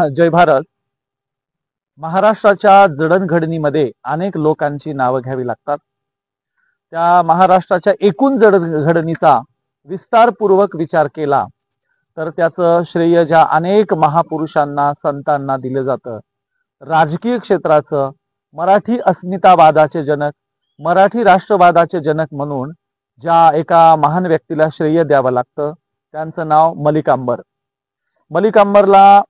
जय भारत. महाराष्ट्राच्या जडणघडणीमध्ये अनेक लोकांची नावं घ्यावी लागतात. त्या महाराष्ट्राच्या एकूण जडणघडणीचा विस्तारपूर्वक विचार केला तर त्याचं श्रेय ज्या अनेक महापुरुषांना संतांना दिलं जातं. राजकीय क्षेत्राचं मराठी अस्मितावादाचे जनक, मराठी राष्ट्रवादाचे जनक म्हणून ज्या एका महान व्यक्तीला श्रेय द्यावं लागतं त्यांचं नाव मलिक अंबर. मलिक अंबरला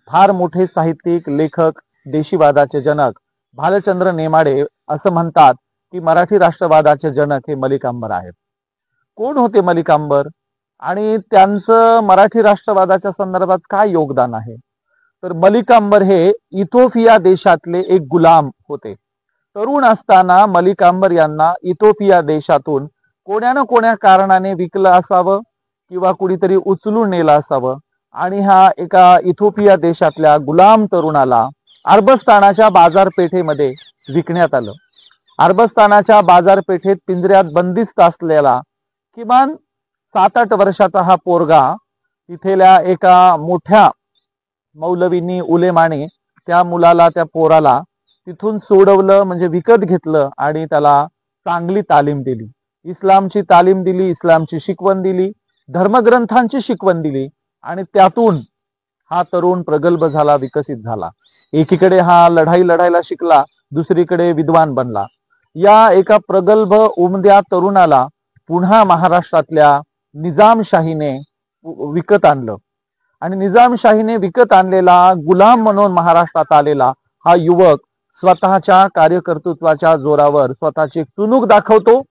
फार मोठे साहित्यिक, लेखक, देशीवादाचे जनक भालचंद्र नेमाडे असं म्हणतात की मराठी राष्ट्रवादाचे जनक हे मलिक अंबर आहेत. कोण होते मलिक अंबर आणि त्यांचं मराठी राष्ट्रवादाच्या संदर्भात काय योगदान आहे? तर मलिक अंबर हे इथिओपिया देशातले एक गुलाम होते. तरुण असताना मलिक अंबर यांना इथिओपिया देशातून कोण्या ना कोण्या कारणाने विकलं असावं किंवा कुणीतरी उचलून नेलं असावं आणि हा एका इथिओपिया देशातल्या गुलाम तरुणाला अरबस्तानाच्या बाजारपेठेमध्ये विकण्यात आलं. अरबस्तानाच्या बाजारपेठेत पिंजऱ्यात बंदिस्त असलेला किमान 7-8 वर्षाचा हा पोरगा तिथल्या एका मोठ्या मौलवींनी, उलेमाने त्या मुलाला, त्या पोराला तिथून सोडवलं, म्हणजे विकत घेतलं आणि त्याला चांगली तालीम दिली. इस्लामची तालीम दिली, इस्लामची शिकवण दिली, धर्मग्रंथांची शिकवण दिली आणि त्यातून हा तरुण प्रगल्भ झाला, विकसित झाला. एकीकडे हा लढायला शिकला, दुसरीकडे विद्वान बनला. या एका प्रगल्भ उमद्या तरुणाला पुन्हा महाराष्ट्रातल्या निजामशाहीने विकत आणलं आणि निजामशाहीने विकत आणलेला गुलाम म्हणून महाराष्ट्रात आलेला हा युवक स्वतःच्या कार्यकर्तृत्वाच्या जोरावर स्वतःची चुणूक दाखवतो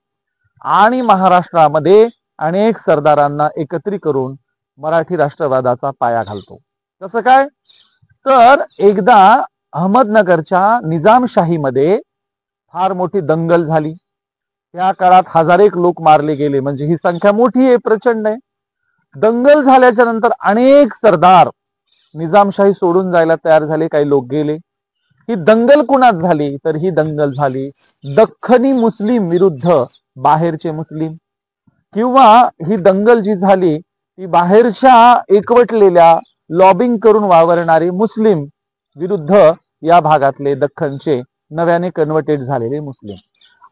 आणि महाराष्ट्रामध्ये अनेक सरदारांना एकत्रित करून मराठी राष्ट्रवादाचा पाया घालतो. कसं काय? तर एकदा अहमदनगरच्या निजामशाहीमध्ये फार मोठी दंगल झाली. त्या काळात हजारेक लोक मारले गेले, म्हणजे ही संख्या मोठी आहे, प्रचंड आहे. दंगल झाल्याच्या नंतर अनेक सरदार निजामशाही सोडून जायला तयार झाले, काही लोक गेले. ही दंगल कुणात झाली? तर ही दंगल झाली दख्खनी मुस्लिम विरुद्ध बाहेरचे मुस्लिम, किंवा ही दंगल जी झाली ती बाहेरच्या एकवटलेल्या लॉबिंग करून वावरणारे मुस्लिम विरुद्ध या भागातले दख्खनचे नव्याने कन्व्हर्टेड झालेले मुस्लिम.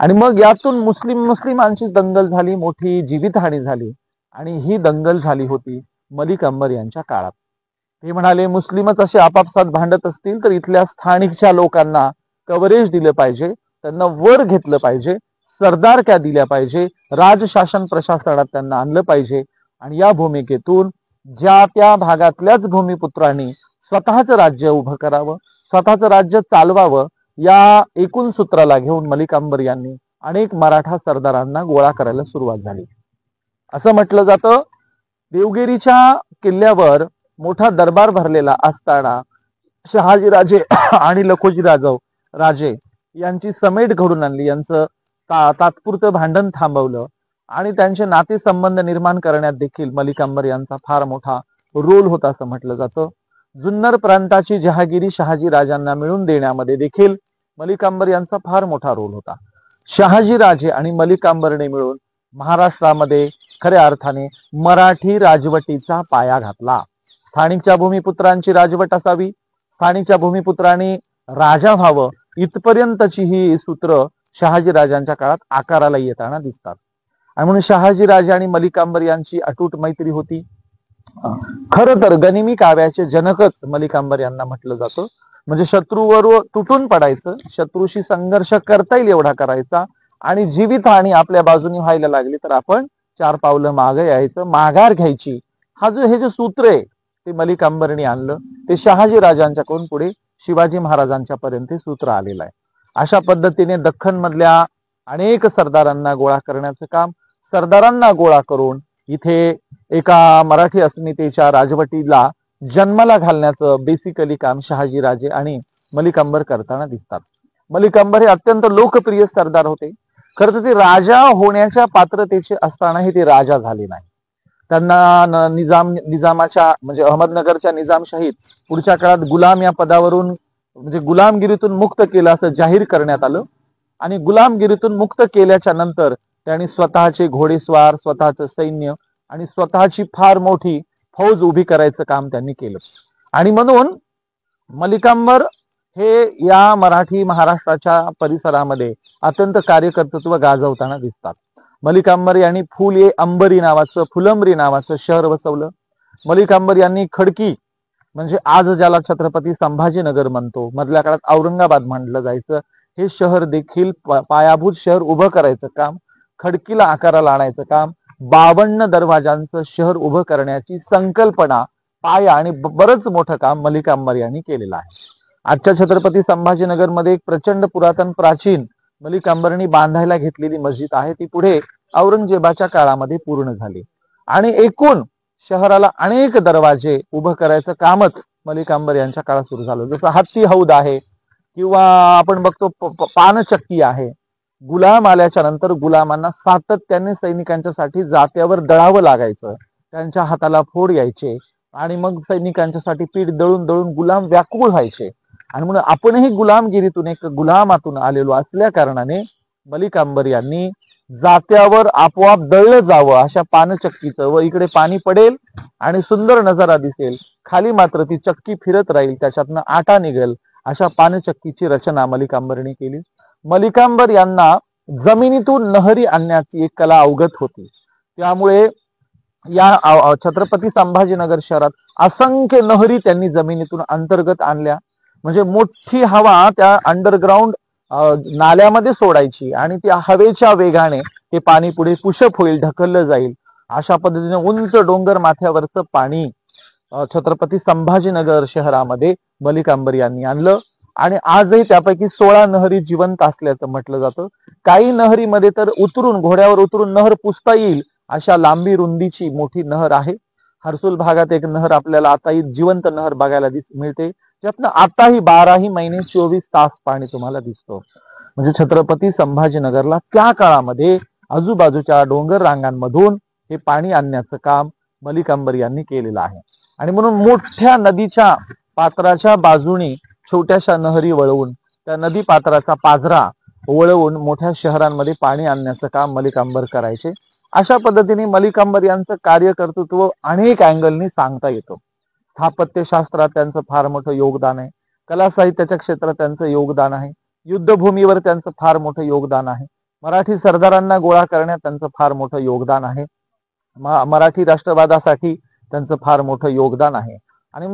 आणि मग यातून मुस्लिमांची दंगल झाली, मोठी जीवितहानी झाली. आणि ही दंगल झाली होती मलिक अंबर यांच्या काळात. ते म्हणाले मुस्लिमच असे आपापसात भांडत असतील तर इथल्या स्थानिकच्या लोकांना कव्हरेज दिलं पाहिजे, त्यांना वर घेतलं पाहिजे, सरदारक्या दिल्या पाहिजे, राजशासन प्रशासनात त्यांना आणलं पाहिजे. आणि या भूमिकेतून ज्या त्या भागातल्याच भूमिपुत्रांनी स्वतःच राज्य उभं करावं, स्वतःच राज्य चालवावं, या एकूण सूत्राला घेऊन मलिक अंबर यांनी अनेक मराठा सरदारांना गोळा करायला सुरुवात झाली. असं म्हटलं जातं देवगिरीच्या किल्ल्यावर मोठा दरबार भरलेला असताना शहाजीराजे आणि लखोजी राजे यांची समेट घडून आणली, यांचं तात्पुरतं भांडण थांबवलं आणि त्यांचे नातेसंबंध निर्माण करण्यात देखील मलिक अंबर यांचा फार मोठा रोल होता असं म्हटलं जातं. जुन्नर प्रांताची जहागिरी शहाजी राजांना मिळवून देण्यामध्ये देखील मलिक अंबर यांचा फार मोठा रोल होता. शहाजी राजे आणि मलिक अंबरने मिळून महाराष्ट्रामध्ये खऱ्या अर्थाने मराठी राजवटीचा पाया घातला. स्थानिकच्या भूमिपुत्रांची राजवट असावी, स्थानिकच्या भूमिपुत्रांनी राजा व्हावं, इथपर्यंतची ही सूत्र शहाजी राजांच्या काळात आकाराला येताना दिसतात. आणि म्हणून शहाजी राजे आणि मलिक अंबर यांची अतूट मैत्री होती. खरं तर गनिमी काव्याचे जनकच मलिक अंबर यांना म्हटलं जातं. म्हणजे शत्रूवर तुटून पडायचं, शत्रूशी संघर्ष करता येईल एवढा करायचा आणि जीवितहानी आपल्या बाजूने व्हायला लागली तर आपण 4 पावलं मागे यायचं, माघार घ्यायची. हे जे सूत्र आहे ते मलिक अंबरने आणलं. ते शहाजी राजांच्याकडून पुढे शिवाजी महाराजांच्या पर्यंत सूत्र आलेलं आहे. अशा पद्धतीने दख्खन मधल्या अनेक सरदारांना गोळा करण्याचं काम, सरदारांना गोळा करून इथे एका मराठी अस्मितेच्या राजवटीला जन्माला घालण्याचं बेसिकली काम शहाजी राजे आणि मलिक अंबर करताना दिसतात. मलिक अंबर हे अत्यंत लोकप्रिय सरदार होते. खरं तर ते राजा होण्याच्या पात्रतेचे असतानाही ते राजा झाले नाही. त्यांना निजामाच्या म्हणजे अहमदनगरच्या निजामशाहीत पुढच्या काळात गुलाम या पदावरून म्हणजे गुलामगिरीतून मुक्त केलं असं जाहीर करण्यात आलं. आणि गुलामगिरीतून मुक्त केल्याच्या नंतर त्यांनी स्वतःचे घोडेस्वार, स्वतःचं सैन्य आणि स्वतःची फार मोठी फौज उभी करायचं काम त्यांनी केलं. आणि म्हणून मलिकांबर हे या मराठी महाराष्ट्राच्या परिसरामध्ये अत्यंत कार्यकर्तृत्व गाजवताना दिसतात. मलिकांबर यांनी फुले अंबरी नावाचं फुलंबरी नावाचं शहर वसवलं. मलिकांबर यांनी खडकी म्हणजे आज ज्याला छत्रपती संभाजीनगर म्हणतो, मधल्या काळात औरंगाबाद म्हटलं जायचं, हे शहर देखील पायाभूत शहर उभं करायचं काम, खडकीला आकाराला आणायचं काम, 52 दरवाजांचं शहर उभं करण्याची संकल्पना, पाया आणि बरंच मोठं काम मलिकांबर यांनी केलेलं आहे. आजच्या छत्रपती संभाजीनगर मध्ये एक प्रचंड पुरातन प्राचीन मलिकांबरनी बांधायला घेतलेली मस्जिद आहे. ती पुढे औरंगजेबाच्या काळामध्ये पूर्ण झाली आणि एकूण शहराला अनेक दरवाजे उभं करायचं कामच मलिकांबर यांच्या काळात सुरू झालं. जसं हत्ती हौद आहे किंवा आपण बघतो पानचक्की आहे. गुलाम आल्याच्या नंतर गुलामांना सातत्याने सैनिकांच्यासाठी जात्यावर दळावं लागायचं, त्यांच्या हाताला फोड यायचे आणि मग सैनिकांच्यासाठी पीठ दळून दळून गुलाम व्याकुळ व्हायचे. आणि म्हणून आपणही गुलामगिरीतून एक गुलामातून आलेलो असल्या कारणाने मलिकांबर यांनी जात्यावर आपोआप दळलं जावं अशा पानचक्कीचं, व इकडे पाणी पडेल आणि सुंदर नजारा दिसेल, खाली मात्र ती चक्की फिरत राहील, त्याच्यातनं आटा निघेल, अशा पानचक्कीची रचना मलिकांबरने केली. मलिकांबर यांना जमिनीतून नहरी आणण्याची एक कला अवगत होती. त्यामुळे या छत्रपती संभाजीनगर शहरात असंख्य नहरी त्यांनी जमिनीतून अंतर्गत आणल्या. म्हणजे मोठी हवा त्या अंडरग्राऊंड नाल्यामध्ये सोडायची आणि त्या हवेच्या वेगाने ते पाणी पुढे पुशप होईल, ढकललं जाईल. अशा पद्धतीने उंच डोंगर माथ्यावरचं पाणी छत्रपती संभाजीनगर शहरामध्ये मलिकांबर यांनी आणलं. आणि आजही त्यापैकी 16 नहरी जिवंत असल्याचं म्हटलं जातं. काही नहरीमध्ये तर उतरून घोड्यावर उतरून नहर पुसता येईल अशा लांबी रुंदीची मोठी नहर आहे. हर्सुल भागात एक नहर आपल्याला आताही जिवंत नहर बघायला मिळते, ज्यातनं आताही 12 महिने 24 तास पाणी तुम्हाला दिसतो. म्हणजे छत्रपती संभाजीनगरला त्या काळामध्ये आजूबाजूच्या डोंगर रांगांमधून हे पाणी आणण्याचं काम मलिकांबर यांनी केलेलं आहे. आणि म्हणून मोठ्या नदीच्या पात्राच्या बाजूनी छोट्याशा नहरी वळवून त्या नदी पात्राचा पाझरा वळवून मोठ्या शहरांमध्ये पाणी आणण्याचं काम मलिकांबर करायचे. अशा पद्धतीने मलिकांबर यांचं कार्यकर्तृत्व अनेक अँगलनी सांगता येतं. स्थापत्यशास्त्रात त्यांचं फार मोठं योगदान आहे, कला साहित्याच्या क्षेत्रात त्यांचं योगदान आहे, युद्धभूमीवर त्यांचं फार मोठं योगदान आहे, मराठी सरदारांना गोळा करण्यात त्यांचं फार मोठं योगदान आहे, मराठी राष्ट्रवादासाठी त्यांचं फार मोठं योगदान आहे. आणि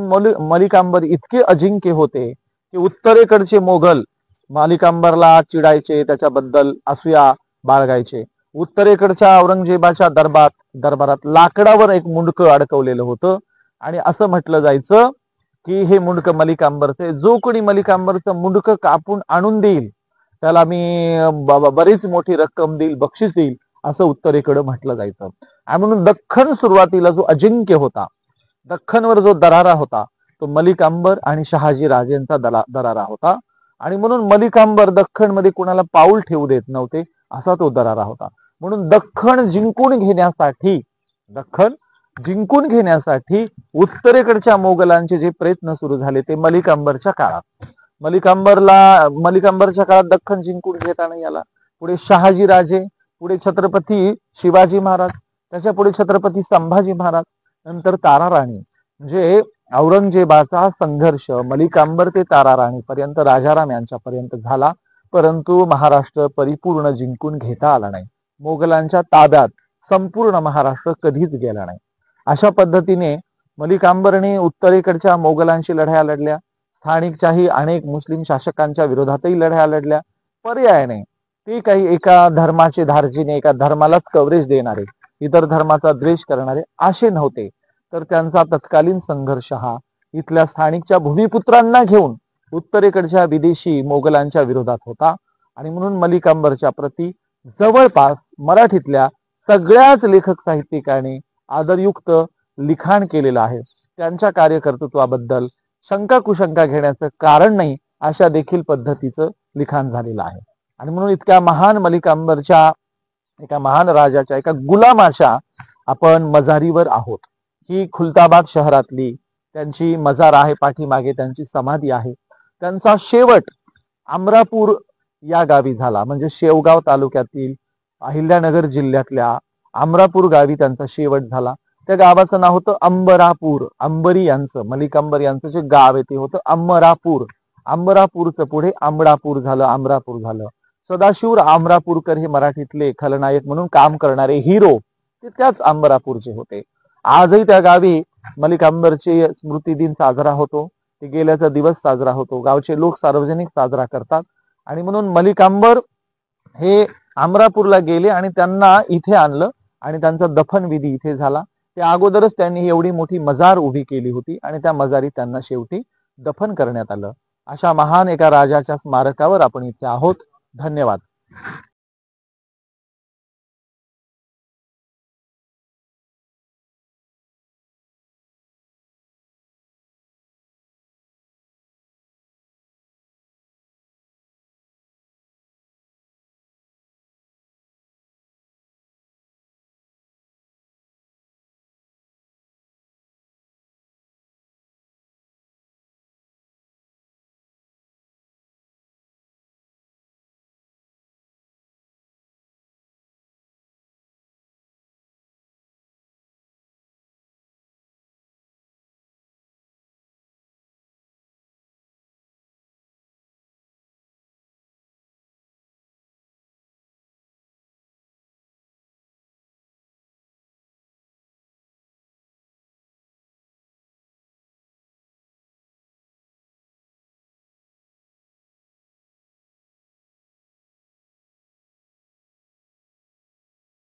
मलिकांबर इतके अजिंक्य होते की उत्तरेकडचे मोगल मलिकांबरला चिडायचे, त्याच्याबद्दल असूया बाळगायचे. उत्तरेकडच्या औरंगजेबाच्या दरबारात लाकडावर एक मुंडकं अडकवलेलं होतं आणि असं म्हटलं जायचं की हे मुंडकं मलिकांबरचे, जो कोणी मलिकांबरचं मुंडकं कापून आणून देईल त्याला मी बरीच मोठी रक्कम देईल, बक्षीस देईल, असं उत्तरेकडे म्हटलं जायचं. आणि म्हणून दख्खन सुरुवातीला जो अजिंक्य होता, दख्खनवर जो दरारा होता, तो मलिकांबर आणि शहाजी राजेंचा दरारा होता. आणि म्हणून मलिकांबर दख्खन मध्ये कुणाला पाऊल ठेवू देत नव्हते, असा तो दरारा होता. म्हणून दख्खन जिंकून घेण्यासाठी उत्तरेकडच्या मोगलांचे जे प्रयत्न सुरू झाले ते मलिकांबरच्या काळात. मलिकांबरच्या काळात दख्खन जिंकून घेता नाही आला. पुढे शहाजी राजे, पुढे छत्रपती शिवाजी महाराज, त्याच्या पुढे छत्रपती संभाजी महाराज, नंतर ताराराणी. म्हणजे औरंगजेबाचा संघर्ष मलिकांबर ते ताराराणी पर्यंत, राजाराम यांच्यापर्यंत झाला, परंतु महाराष्ट्र परिपूर्ण जिंकून घेता आला नाही. मोगलांच्या ताब्यात संपूर्ण महाराष्ट्र कधीच गेला नाही. अशा पद्धतीने मलिकांबरने उत्तरेकडच्या मोगलांशी लढाया लढल्या, स्थानिकच्याही अनेक मुस्लिम शासकांच्या विरोधातही लढाया लढल्या. पर्यायाने ते काही एका धर्माचे धार्जिने, एका धर्मालाच कव्हरेज देणारे, इतर धर्माचा द्वेष करणारे असे नव्हते. तर त्यांचा तत्कालीन संघर्ष हा इथल्या स्थानिकच्या भूमिपुत्रांना घेऊन उत्तरेकडच्या विदेशी मोगलांच्या विरोधात होता. आणि म्हणून मलिकांबरच्या प्रती जवळपास मराठीतल्या सगळ्याच लेखक साहित्यिकांनी आदरयुक्त लिखाण केलेलं आहे. त्यांच्या कार्यकर्तृत्वाबद्दल शंका कुशंका घेण्याचं कारण नाही, अशा देखील पद्धतीचं लिखाण झालेलं आहे. आणि म्हणून इतक्या महान मलिकांबरच्या, एका महान राजाच्या, एका गुलामाच्या आपण मजारीवर आहोत. ही खुलताबाद शहरातली त्यांची मजार आहे, पाठीमागे त्यांची समाधी आहे. त्यांचा शेवट अमरापूर या गावी झाला, म्हणजे शेवगाव तालुक्यातील अहिल्यानगर जिल्ह्यातल्या अमरापूर गावी त्यांचा शेवट झाला. त्या गावाचं नाव होतं अंबरापूर. अंबरी यांचं, मलिक अंबर यांचं जे गाव आहे ते होतं अंबरापूर. अंबरापूरचं पुढे आंबडापूर झालं, अमरापूर झालं. सदाशिव अमरापूरकर हे मराठीतले खलनायक म्हणून काम करणारे हिरो ते त्याच अंबरापूरचे होते. आजही त्या गावी मलिक अंबरचे स्मृती दिन साजरा होतो. ते गेल्याचा दिवस साजरा होतो. गावचे लोक सार्वजनिक साजरा करतात आणि म्हणून मलिक अंबर हे अमरापूरला गेले आणि त्यांना इथे आणलं आणि त्यांचा दफन विधी इथे झाला. त्या अगोदरच त्यांनी एवढी मोठी मजार उभी केली होती आणि त्या मजारीत त्यांना शेवटी दफन करण्यात आलं. अशा महान एका राजाच्या स्मारकावर आपण इथे आहोत. धन्यवाद.